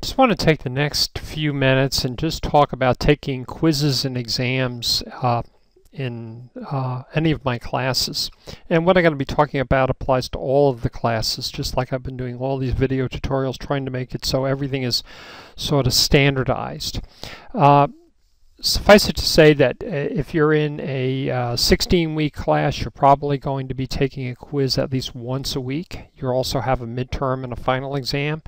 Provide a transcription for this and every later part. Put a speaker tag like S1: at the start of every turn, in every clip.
S1: Just want to take the next few minutes and just talk about taking quizzes and exams in any of my classes. And what I'm going to be talking about applies to all of the classes, just like I've been doing all these video tutorials trying to make it so everything is sort of standardized. Suffice it to say that if you're in a 16-week class, you're probably going to be taking a quiz at least once a week. You'll also have a midterm and a final exam.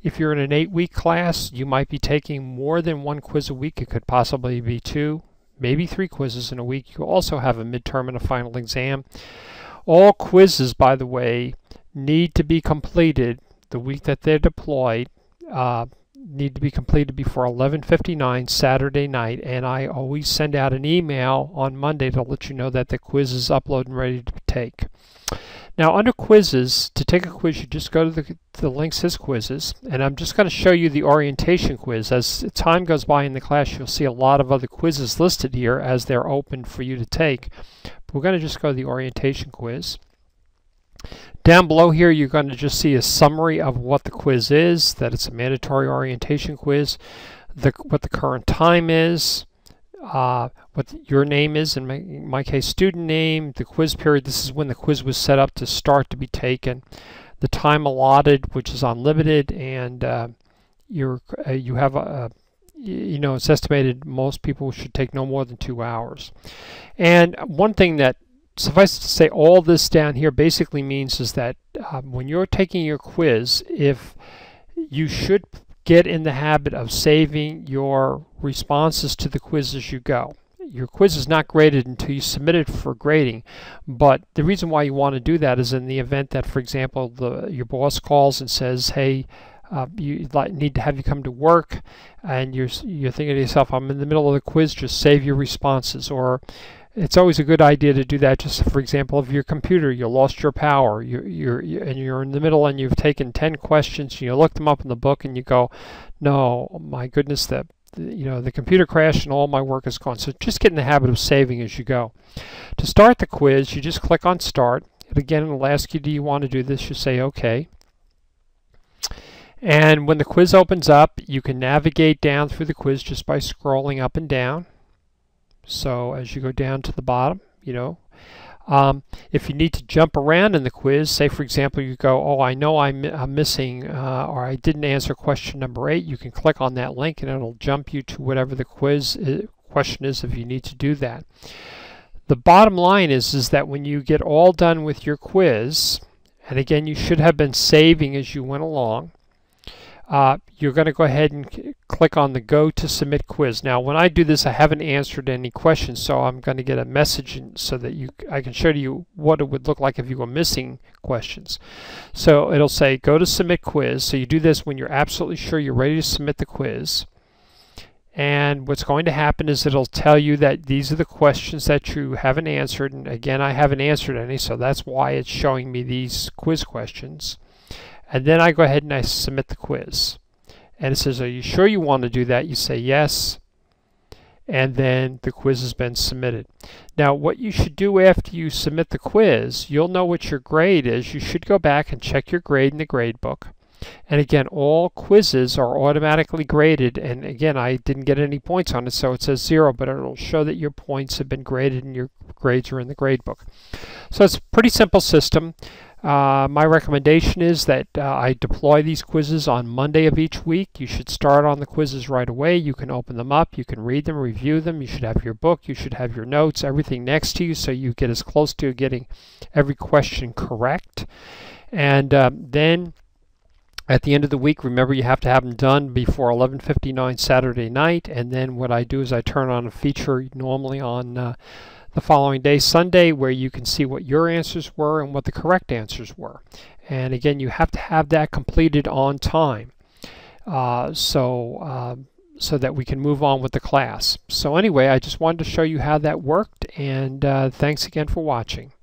S1: If you're in an 8-week class, you might be taking more than one quiz a week. It could possibly be 2, maybe 3 quizzes in a week. You'll also have a midterm and a final exam. All quizzes, by the way, need to be completed the week that they're deployed. Need to be completed before 11:59 Saturday night, and I always send out an email on Monday to let you know that the quiz is uploaded and ready to take. Now, under quizzes, to take a quiz, you just go to the link says quizzes, and I'm just going to show you the orientation quiz. As time goes by in the class, you'll see a lot of other quizzes listed here as they're open for you to take. But we're going to just go to the orientation quiz. Down below here, you're going to just see a summary of what the quiz is, that it's a mandatory orientation quiz, what the current time is, what your name is, in my case, student name, the quiz period. This is when the quiz was set up to start to be taken, the time allotted, which is unlimited, and you have a it's estimated most people should take no more than 2 hours. And one thing that suffice it to say, all this down here basically means is that when you're taking your quiz, if you should get in the habit of saving your responses to the quiz as you go. Your quiz is not graded until you submit it for grading, but the reason why you want to do that is in the event that, for example, your boss calls and says, hey, you need to have you come to work, and you're thinking to yourself, I'm in the middle of the quiz, just save your responses. Or it's always a good idea to do that. Just for example, of your computer, you lost your power, and you're in the middle, and you've taken 10 questions, and you look them up in the book, and you go, no, my goodness, the computer crashed and all my work is gone. So just get in the habit of saving as you go. To start the quiz, you just click on Start. And again, it will ask you, do you want to do this? You say OK. And when the quiz opens up, you can navigate down through the quiz just by scrolling up and down. So as you go down to the bottom, if you need to jump around in the quiz, say for example you go, oh, I know I'm missing or I didn't answer question number 8, you can click on that link and it'll jump you to whatever the question is if you need to do that. The bottom line is that when you get all done with your quiz, and again you should have been saving as you went along, you're going to go ahead and click on the Go to Submit Quiz. Now, when I do this, I haven't answered any questions, so I'm going to get a message so that I can show you what it would look like if you were missing questions. So it'll say Go to Submit Quiz. So you do this when you're absolutely sure you're ready to submit the quiz. And what's going to happen is it'll tell you that these are the questions that you haven't answered. And again, I haven't answered any, so that's why it's showing me these quiz questions. And then I go ahead and I submit the quiz. And it says, are you sure you want to do that? You say yes. And then the quiz has been submitted. Now, what you should do after you submit the quiz, you'll know what your grade is. You should go back and check your grade in the grade book. And again, all quizzes are automatically graded. And again, I didn't get any points on it, so it says 0, but it'll show that your points have been graded and your grades are in the grade book. So it's a pretty simple system. My recommendation is that I deploy these quizzes on Monday of each week. You should start on the quizzes right away. You can open them up, you can read them, review them. You should have your book, you should have your notes, everything next to you so you get as close to getting every question correct. And then at the end of the week, remember you have to have them done before 11:59 Saturday night. And then what I do is I turn on a feature normally on the following day, Sunday, where you can see what your answers were and what the correct answers were. And again, you have to have that completed on time so that we can move on with the class. So anyway, I just wanted to show you how that worked, and thanks again for watching.